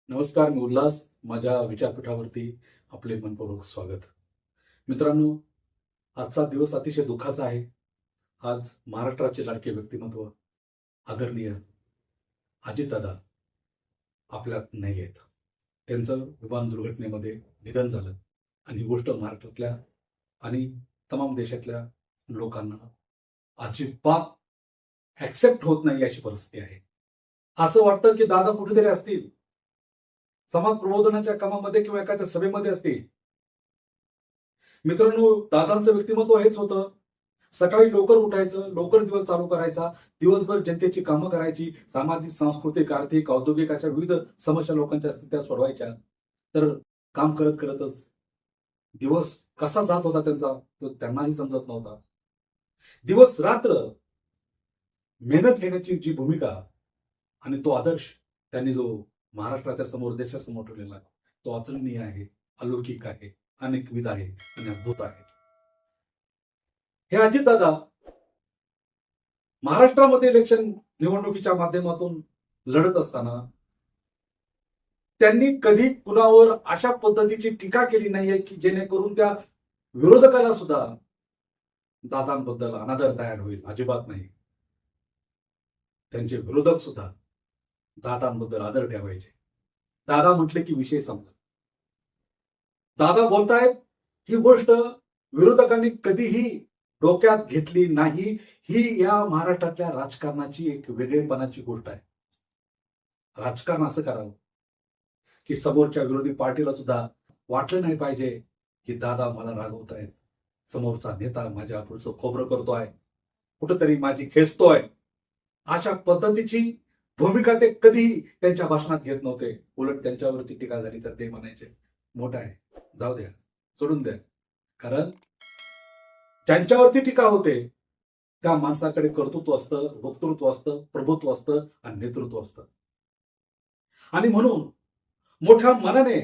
नमस्कार, मी उल्हास. माझ्या विचारपीठावरती आपले मनपूर्वक स्वागत. मित्रांनो, आजचा दिवस अतिशय दुःखाचा आहे. आज महाराष्ट्राचे लाडके व्यक्तिमत्व आदरणीय अजितदादा आपल्यात नाही आहेत. त्यांचं विमान दुर्घटनेमध्ये निधन झालं आणि ही गोष्ट महाराष्ट्रातल्या आणि तमाम देशातल्या लोकांना अजिबात ॲक्सेप्ट होत नाही अशी परिस्थिती आहे. असं वाटतं की दादा कुठेतरी असतील, समाज प्रबोधनाच्या कामामध्ये किंवा एखाद्या सभेमध्ये असतील. मित्रांनो, दादांचं व्यक्तिमत्व हेच होतं. सकाळी लवकर उठायचं, लवकर दिवस चालू करायचा, दिवसभर जनतेची कामं करायची, सामाजिक, सांस्कृतिक, आर्थिक, औद्योगिक अशा विविध समस्या लोकांच्या असतील त्या सोडवायच्या. तर काम करत करतच दिवस कसा जात होता त्यांचा तो त्यांनाही समजत नव्हता. दिवस रात्र मेहनत घेण्याची जी भूमिका आणि तो आदर्श त्यांनी जो महाराष्ट्राच्या समोर, देशासमोर ठेवलेला आहे, तो अतुलनीय आहे, अलौकिक आहे, अनेकविध आहे आणि अद्भुत आहे. हे अजितदादा महाराष्ट्रामध्ये इलेक्शन निवडणुकीच्या माध्यमातून लढत असताना त्यांनी कधी कुणावर अशा पद्धतीची टीका केली नाहीये की जेणेकरून त्या विरोधकाला सुद्धा दादांबद्दल अनादर तयार होईल. अजिबात नाही. त्यांचे विरोधक सुद्धा दादांबद्दल आदर ठेवायचे. दादा म्हटले की विषय संपला. दादा बोलतायत ही गोष्ट विरोधकांनी कधीही डोक्यात घेतली नाही. ही या महाराष्ट्रातल्या राजकारणाची एक वेगळेपणाची गोष्ट आहे. राजकारण असं करावं की समोरच्या विरोधी पार्टीला सुद्धा वाटलं नाही पाहिजे की दादा मला रागवतायत, समोरचा नेता माझ्या पुढचं खोबरं करतोय, कुठंतरी माझी खेचतोय. अशा पद्धतीची भूमिका ते कधीही त्यांच्या भाषणात घेत नव्हते. उलट त्यांच्यावरती टीका झाली तर ते म्हणायचे मोठा आहे, जाऊ द्या, सोडून द्या. कारण ज्यांच्यावरती टीका होते त्या माणसाकडे कर्तृत्व असतं, वक्तृत्व असतं, प्रभुत्व असतं आणि नेतृत्व असतं. आणि म्हणून मोठ्या मनाने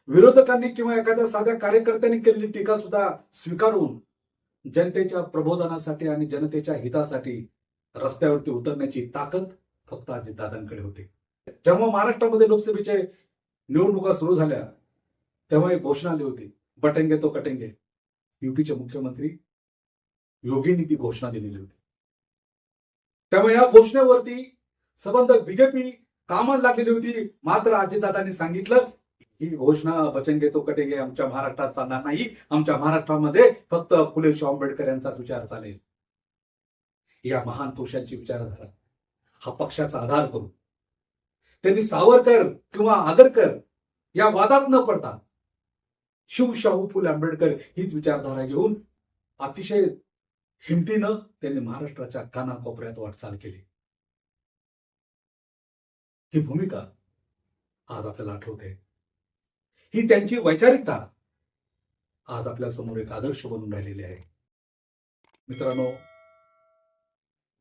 विरोधकांनी किंवा एखाद्या साध्या कार्यकर्त्यांनी केलेली टीका सुद्धा स्वीकारून जनतेच्या प्रबोधनासाठी आणि जनतेच्या हितासाठी रस्त्यावरती उतरण्याची ताकद फक्त अजितदादांकडे होती. जेव्हा महाराष्ट्रामध्ये लोकसभेच्या निवडणुका सुरू झाल्या तेव्हा एक घोषणा आली होती, बटेंगे तो कटेंगे. युपीचे मुख्यमंत्री योगींनी ती घोषणा दिलेली होती. त्यामुळे या घोषणेवरती संबंध बीजेपी कामाला लागलेली होती. मात्र अजितदादांनी सांगितलं ही घोषणा बचेंगे तो कटेंगे आमच्या महाराष्ट्रात चालणार नाही. आमच्या महाराष्ट्रामध्ये फक्त फुले शाहू आंबेडकर यांचाच विचार चालेल. या महान पुरुषांची विचारधारा हा पक्षाचा आधार करून त्यांनी सावरकर किंवा आगरकर या वादात न पडता शिव शाहू फुले आंबेडकर हीच विचारधारा घेऊन अतिशय हिमतीनं त्यांनी महाराष्ट्राच्या कानाकोपऱ्यात वाटचाल केली. ही भूमिका आज आपल्याला आठवते. ही त्यांची वैचारिकता आज आपल्या समोर एक आदर्श बनून राहिलेली आहे. मित्रांनो,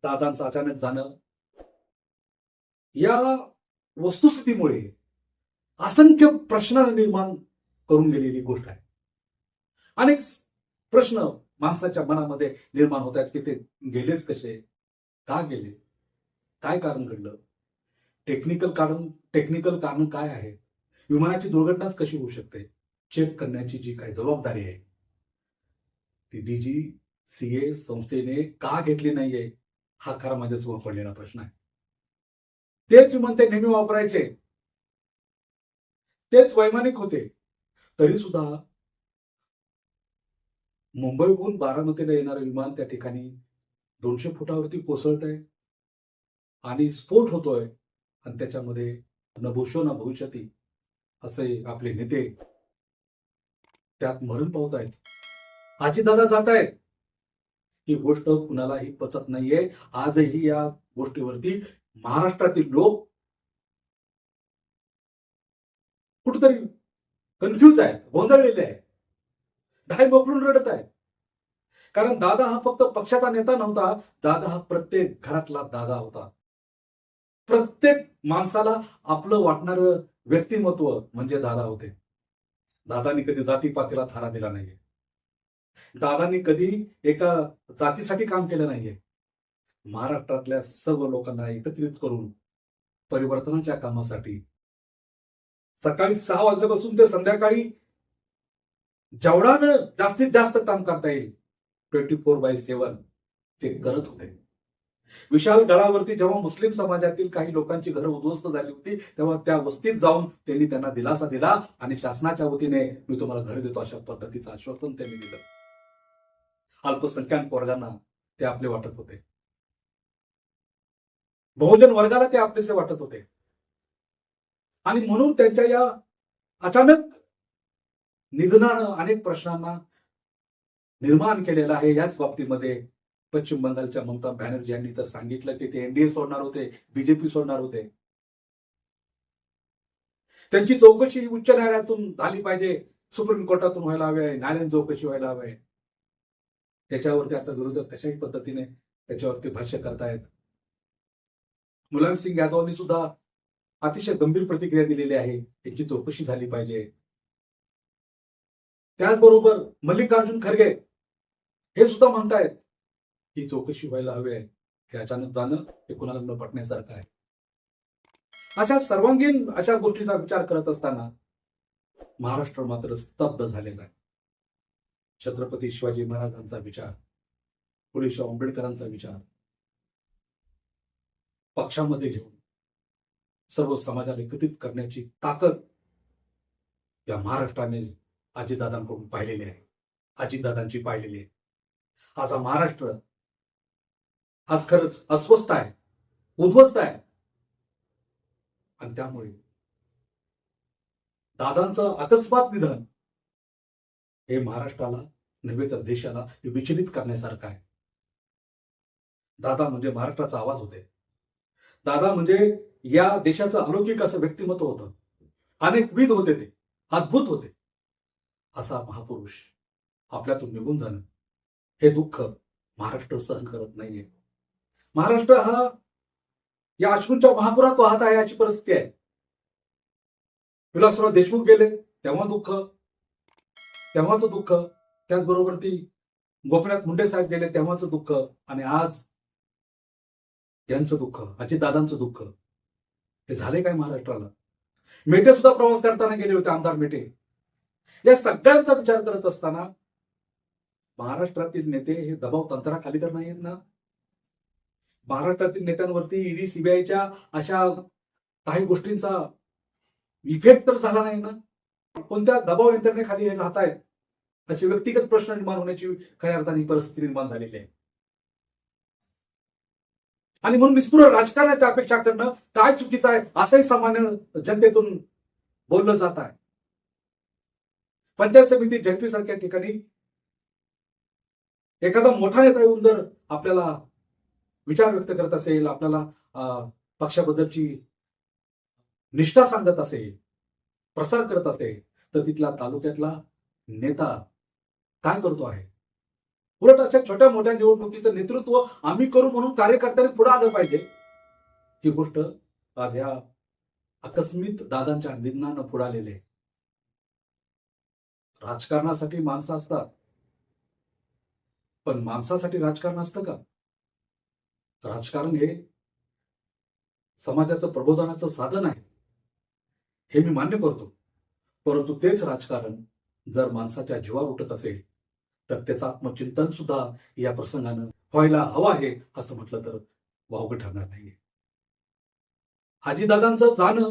दादांचं अचानक जाणं या वस्तुस्थितीमुळे असंख्य प्रश्न निर्माण करून गेलेली गोष्ट आहे. अनेक प्रश्न माणसाच्या मनामध्ये निर्माण होत आहेत की ते गेलेच कसे, का गेले, काय कारण घडलं, टेक्निकल कारण काय आहे, विमानाची दुर्घटनाच कशी होऊ शकते, चेक करण्याची जी काही जबाबदारी आहे ती DGCA संस्थेने का घेतली नाहीये हा खरा माझ्यासमोर पडलेला प्रश्न आहे. तेच विमान ते नेहमी वापरायचे, तेच वैमानिक होते, तरी सुद्धा मुंबईहून बारामतीला येणारं विमान त्या ठिकाणी 200 फुटावरती कोसळतंय आणि स्फोट होतोय आणि त्याच्यामध्ये न भूषो न भविष्यती असे आपले नेते त्यात मरण पावत आहेत. अजितदादा जात आहेत. ही गोष्ट कुणालाही पचत नाहीये. आजही या गोष्टीवरती महाराष्ट्रातील लोक कुठेतरी कन्फ्यूज आहेत, गोंधळलेले आहेत, धाय मोकळून रडत आहेत. कारण दादा हा फक्त पक्षाचा नेता नव्हता, दादा हा प्रत्येक घरातला दादा होता. प्रत्येक माणसाला आपलं वाटणारं व्यक्तिमत्व म्हणजे दादा होते. दादांनी कधी जातीपातीला थारा दिला नाहीये. दादांनी कधी एका जातीसाठी काम केलं नाहीये. महाराष्ट्रातल्या सर्व लोकांना एकत्रित करून परिवर्तनाच्या कामासाठी सकाळी 6 वाजल्यापासून ते संध्याकाळी जेवढा वेळ जास्तीत जास्त काम करता येईल 24/7 ते करत होते. विशाल गडावरती जेव्हा मुस्लिम समाजातील काही लोकांची घरं उद्ध्वस्त झाली होती तेव्हा त्या वस्तीत जाऊन त्यांनी त्यांना दिलासा दिला आणि शासनाच्या वतीने मी तुम्हाला घर देतो अशा पद्धतीचं आश्वासन त्यांनी दिलं. अल्पसंख्याक वर्गांना ते आपले वाटत होते, बहुजन वर्गाला ते आपलेसे वाटत होते आणि म्हणून त्यांच्या या अचानक निधनानं अनेक प्रश्नांना निर्माण केलेला आहे. याच बाबतीमध्ये पश्चिम बंगालच्या ममता बॅनर्जी यांनी तर सांगितलं की ते एनडीए सोडणार होते, बीजेपी सोडणार होते. त्यांची चौकशी उच्च न्यायालयातून झाली पाहिजे, सुप्रीम कोर्टातून व्हायला हवी आहे, न्यायालयीन चौकशी व्हायला हवी आहे. त्याच्यावरती आता विरोधक कशाही पद्धतीने त्याच्यावरती भाष्य करतायत. मुलायम सिंग यादवांनी सुद्धा अतिशय गंभीर प्रतिक्रिया दिलेली आहे, याची चौकशी झाली पाहिजे. त्याचबरोबर मल्लिकार्जुन खरगे हे सुद्धा म्हणतायत ही चौकशी व्हायला हवी आहे. हे अचानक जाणं हे कुणाला न पटण्यासारखं आहे. अशा सर्वांगीण अशा गोष्टीचा विचार करत असताना महाराष्ट्र मात्र स्तब्ध झालेला आहे. छत्रपती शिवाजी महाराजांचा विचार, फुले शाहू आंबेडकरांचा विचार पक्षामध्ये घेऊन सर्व समाजाला एकत्रित करण्याची ताकद या महाराष्ट्राने अजितदादांकडून पाहिलेली आहे, अजितदादांची पाहिलेली आहे. आज हा महाराष्ट्र आज खरंच अस्वस्थ आहे, उद्ध्वस्त आहे आणि त्यामुळे दादांचं अकस्मात निधन हे महाराष्ट्राला नव्हे तर देशाला विचलित करण्यासारखं आहे. दादा म्हणजे महाराष्ट्राचा आवाज होते. दादा म्हणजे या देशाचं अलौकिक असं व्यक्तिमत्व होतं. अनेकविध होते, ते अद्भुत होते. असा महापुरुष आपल्यातून निघून जाणं हे दुःख महाराष्ट्र सहन करत नाहीये. महाराष्ट्र हा या अश्रूंच्या महापुरात वाहत आहे अशी परिस्थिती आहे. विलासराव देशमुख गेले तेव्हा दुःख, तेव्हाच दुःख. त्याचबरोबर ती गोपीनाथ मुंडे साहेब गेले तेव्हाच दुःख आणि आज यांचं दुःख, अजितदादांचं दुःख हे झाले काय महाराष्ट्राला. मेटे सुद्धा प्रवास करताना गेले होते, आमदार मेटे. या सगळ्यांचा विचार करत असताना महाराष्ट्रातील नेते हे दबाव तंत्राखाली तर नाहीत ना. महाराष्ट्रातील नेत्यांवरती ईडी सीबीआयच्या अशा काही गोष्टींचा इफेक्ट तर झाला नाही ना. कोणत्या दबाव यंत्रणेखाली हे राहत आहेत असे व्यक्तिगत प्रश्न निर्माण होण्याची खऱ्या अर्थाने परिस्थिती निर्माण झालेली आहे. आणि म्हणून निस्पृह राजकारणाची अपेक्षा करणं काय चुकीचं आहे असंही सामान्य जनतेतून बोललं जात आहे. पंचायत समिती जनपी सारख्या ठिकाणी एखादा मोठा नेता येऊन जर आपल्याला विचार व्यक्त करत असेल, आपल्याला पक्षाबद्दलची निष्ठा सांगत असेल, प्रसार करत असेल, तर तिथला तालुक्यातला नेता काय करतो आहे. उलट अशा छोट्या मोठ्या निवडणुकीचं नेतृत्व आम्ही करू म्हणून कार्यकर्त्यांनी पुढे आलं पाहिजे. ही गोष्ट आज ह्या आकस्मित दादांच्या निधनानं पुढे आलेले. राजकारणासाठी माणसं असतात, पण माणसासाठी राजकारण असतं का. राजकारण हे समाजाचं प्रबोधनाचं साधन आहे, हे मी मान्य करतो. परंतु तेच राजकारण जर माणसाच्या जीवावर उठत असेल तर त्याचं आत्मचिंतन सुद्धा या प्रसंगानं व्हायला हवं आहे असं म्हटलं तर वावगं ठरणार नाहीये. अजितदादांचं जाणं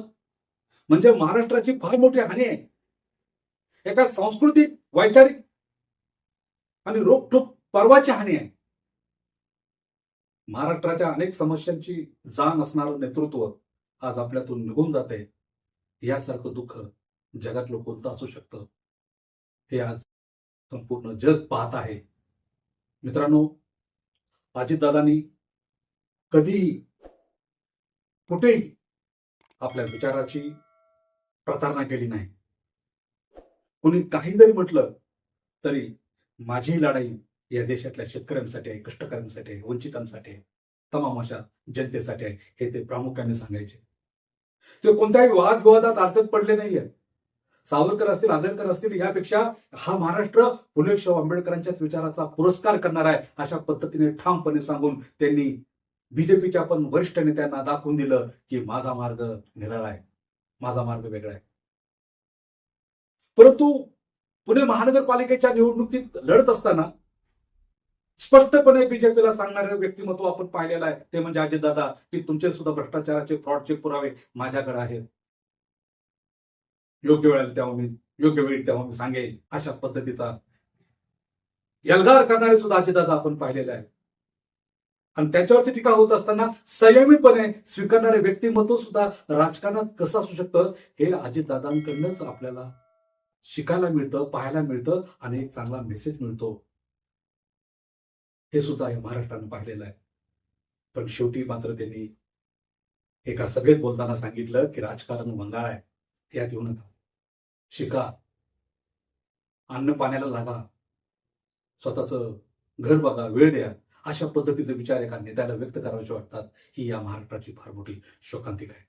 म्हणजे महाराष्ट्राची फार मोठी हानी आहे. एका सांस्कृतिक, वैचारिक आणि रोखठोक पर्वाची हानी आहे. महाराष्ट्राच्या अनेक समस्यांची जाण असणारं नेतृत्व आज आपल्यातून निघून जाते. यासारखं दुःख जगातलं कोणतं असू शकतं हे आज संपूर्ण जग पाहत आहे. मित्रांनो, अजितदादांनी कधीही कुठेही आपल्या विचाराची प्रतारणा केली नाही. कोणी काही जरी म्हटलं तरी माझी लढाई या देशातल्या शेतकऱ्यांसाठी आहे, कष्टकऱ्यांसाठी आहे, वंचितांसाठी आहे, तमाम अशा जनतेसाठी आहे, हे ते प्रामुख्याने सांगायचे. ते कोणत्याही वादविवादात अडकत पडले नाहीये. सावरकर असतील, आगरकर असतील, यापेक्षा हा महाराष्ट्र फुले शाहू आंबेडकरांच्याच विचाराचा पुरस्कार करणार आहे अशा पद्धतीने ठामपणे सांगून त्यांनी बीजेपीच्या पण वरिष्ठ नेत्यांना दाखवून दिलं की माझा मार्ग निराळा आहे, माझा मार्ग वेगळा आहे. परंतु पुणे महानगरपालिकेच्या निवडणुकीत लढत असताना स्पष्टपणे बीजेपीला सांगणारे व्यक्तिमत्व आपण पाहिलेलं आहे, ते म्हणजे अजितदादा, की तुमचे सुद्धा भ्रष्टाचाराचे फ्रॉडचे पुरावे माझ्याकडे आहेत. योग्य वेळेला योग्य वेळी तेव्हा मी सांगेन, अशा पद्धतीचा एल्गार करणारे सुद्धा अजितदादा आपण पाहिलेले आहे. आणि त्याच्यावरती टीका होत असताना संयमीपणे स्वीकारणारे व्यक्तिमत्व सुद्धा राजकारणात कसं असू शकतं हे अजितदादांकडनंच आपल्याला शिकायला मिळतं, पाहायला मिळतं आणि एक चांगला मेसेज मिळतो. हे सुद्धा या महाराष्ट्रानं पाहिलेलं आहे. पण शेवटी मात्र त्यांनी एका सभेत बोलताना सांगितलं की राजकारण वंगाळ आहे, यात येऊ नका, शिका, अन्न पाण्याला लागा, स्वतःचं घर बघा, वेळ द्या. अशा पद्धतीचे विचार एका नेत्याला व्यक्त करावेसे वाटतात. ही या महाराष्ट्राची फार मोठी शोकांतिका आहे.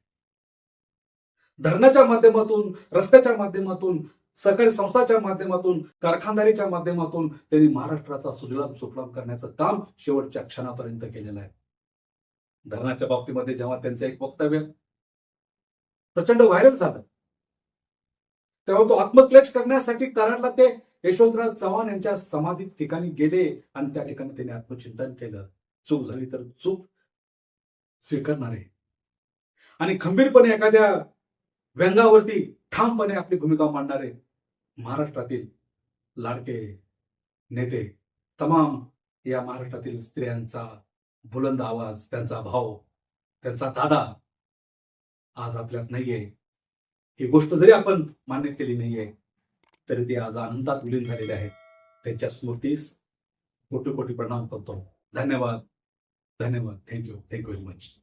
धरणाच्या माध्यमातून, रस्त्याच्या माध्यमातून, सहकारी संस्थाच्या माध्यमातून, कारखानदारीच्या माध्यमातून त्यांनी महाराष्ट्राचा सुजलाम सुफलाम करण्याचं काम शेवटच्या क्षणापर्यंत केलेलं आहे. धरणाच्या बाबतीमध्ये जेव्हा त्यांचं एक वक्तव्य प्रचंड व्हायरल झालं, तेव्हा तो आत्मक्लेश करण्यासाठी कराडला ते यशवंतराव चव्हाण यांच्या समाधी ठिकाणी गेले आणि त्या ठिकाणी त्यांनी आत्मचिंतन केलं. चूक झाली तर चूक स्वीकारणारे आणि खंबीरपणे एखाद्या व्यंगावरती ठामपणे आपली भूमिका मांडणारे महाराष्ट्रातील लाडके नेते, तमाम या महाराष्ट्रातील स्त्रियांचा बुलंद आवाज, त्यांचा भाव, त्यांचा दादा आज आपल्यात नाहीये. ही गोष्ट जरी आपण मान्य केली नाहीये तरी ते आज अनंतात विलीन झालेले आहेत. त्यांच्या स्मृतीस कोटी कोटी प्रणाम करतो. धन्यवाद. Thank you very much.